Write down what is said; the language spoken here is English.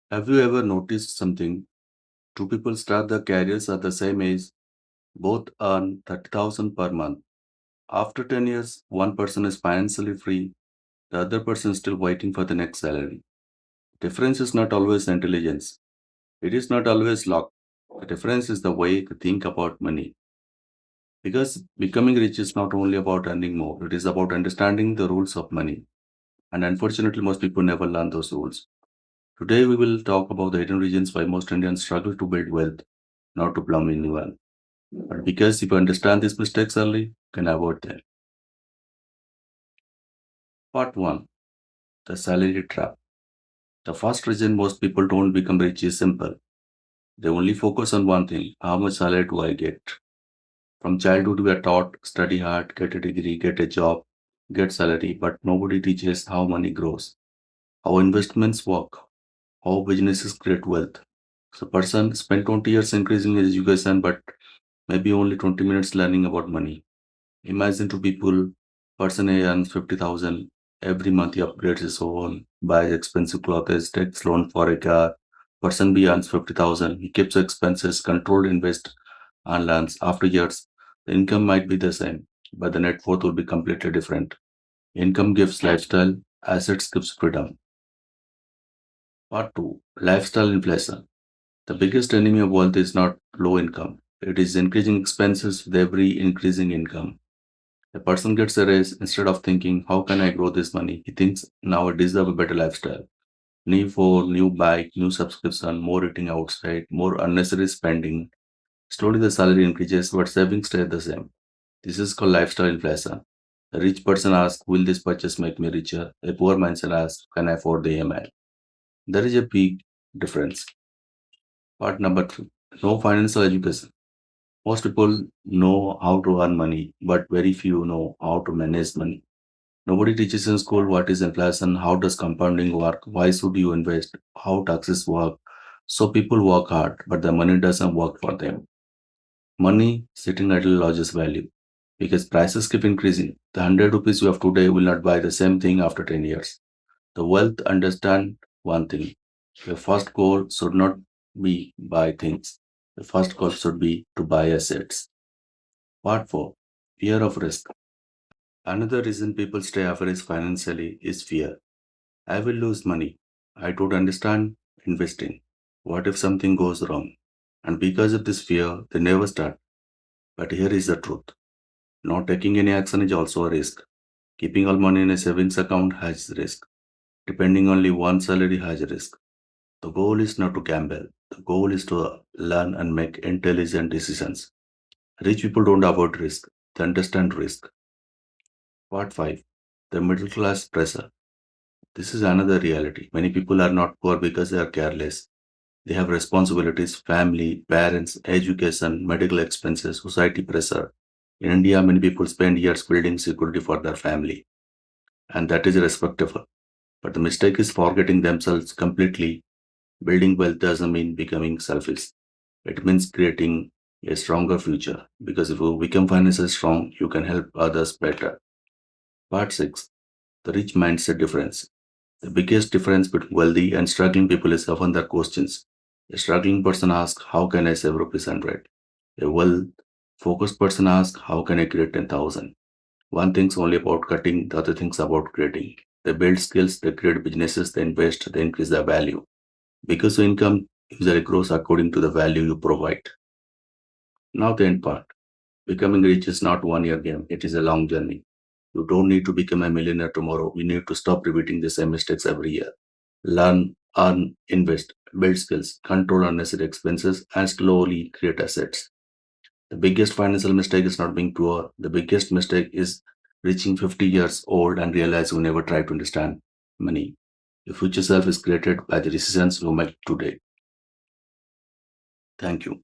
Have you ever noticed something? Two people start their careers at the same age, both earn 30,000 per month. After 10 years, one person is financially free, the other person is still waiting for the next salary. Difference is not always intelligence. It is not always luck. The difference is the way to think about money. Because becoming rich is not only about earning more, it is about understanding the rules of money. And unfortunately, most people never learn those rules. Today, we will talk about the hidden reasons why most Indians struggle to build wealth, not to blame anyone. But because if you understand these mistakes early, you can avoid them. Part 1. The salary trap. The first reason most people don't become rich is simple. They only focus on one thing: how much salary do I get? From childhood, we are taught study hard, get a degree, get a job, get salary, but nobody teaches how money grows, how investments work, how businesses create wealth. So, person spent 20 years increasing his education, but maybe only 20 minutes learning about money. Imagine two people, person A earns 50,000. Every month he upgrades his phone, buys expensive clothes, takes loan for a car. Person B earns 50,000. He keeps expenses, controlled, invest, and learns. After years, the income might be the same, but the net worth will be completely different. Income gives lifestyle, assets gives freedom. Part 2. Lifestyle inflation. The biggest enemy of wealth is not low income. It is increasing expenses with every increasing income. A person gets a raise instead of thinking, how can I grow this money? He thinks, now I deserve a better lifestyle. New phone, new bike, new subscription, more eating outside, more unnecessary spending. Slowly the salary increases, but savings stay the same. This is called lifestyle inflation. A rich person asks, will this purchase make me richer? A poor man asks, can I afford the EMI? There is a big difference. Part number 3. No financial education. Most people know how to earn money, but very few know how to manage money. Nobody teaches in school what is inflation, how does compounding work, why should you invest, how taxes work. So people work hard, but the money doesn't work for them. Money sitting idle loses value because prices keep increasing. The 100 rupees you have today will not buy the same thing after 10 years. The wealth understand one thing. Your first goal should not be buy things. The first goal should be to buy assets. Part 4. Fear of risk. Another reason people stay average financially is fear. I will lose money. I don't understand investing. What if something goes wrong? And because of this fear, they never start. But here is the truth: not taking any action is also a risk. Keeping all money in a savings account has risk. Depending only one salary has risk. The goal is not to gamble. The goal is to learn and make intelligent decisions. Rich people don't avoid risk, they understand risk. Part 5. The middle class pressure. This is another reality. Many people are not poor because they are careless. They have responsibilities: family, parents, education, medical expenses, society pressure. In India, many people spend years building security for their family, and that is respectable. But the mistake is forgetting themselves completely. Building wealth doesn't mean becoming selfish. It means creating a stronger future. Because if you become financially strong, you can help others better. Part 6. The rich mindset difference. The biggest difference between wealthy and struggling people is often their questions. A struggling person asks, how can I save rupees 100? A wealth focused person asks, how can I create 10,000? One thinks only about cutting, the other thinks about creating. They build skills, they create businesses, they invest, they increase their value. Because your income usually grows according to the value you provide. Now the end part. Becoming rich is not one year game, it is a long journey. You don't need to become a millionaire tomorrow. You need to stop repeating the same mistakes every year. Learn, earn, invest, build skills, control unnecessary expenses, and slowly create assets. The biggest financial mistake is not being poor. The biggest mistake is reaching 50 years old and realize you never tried to understand money. Your future self is created by the decisions you make today. Thank you.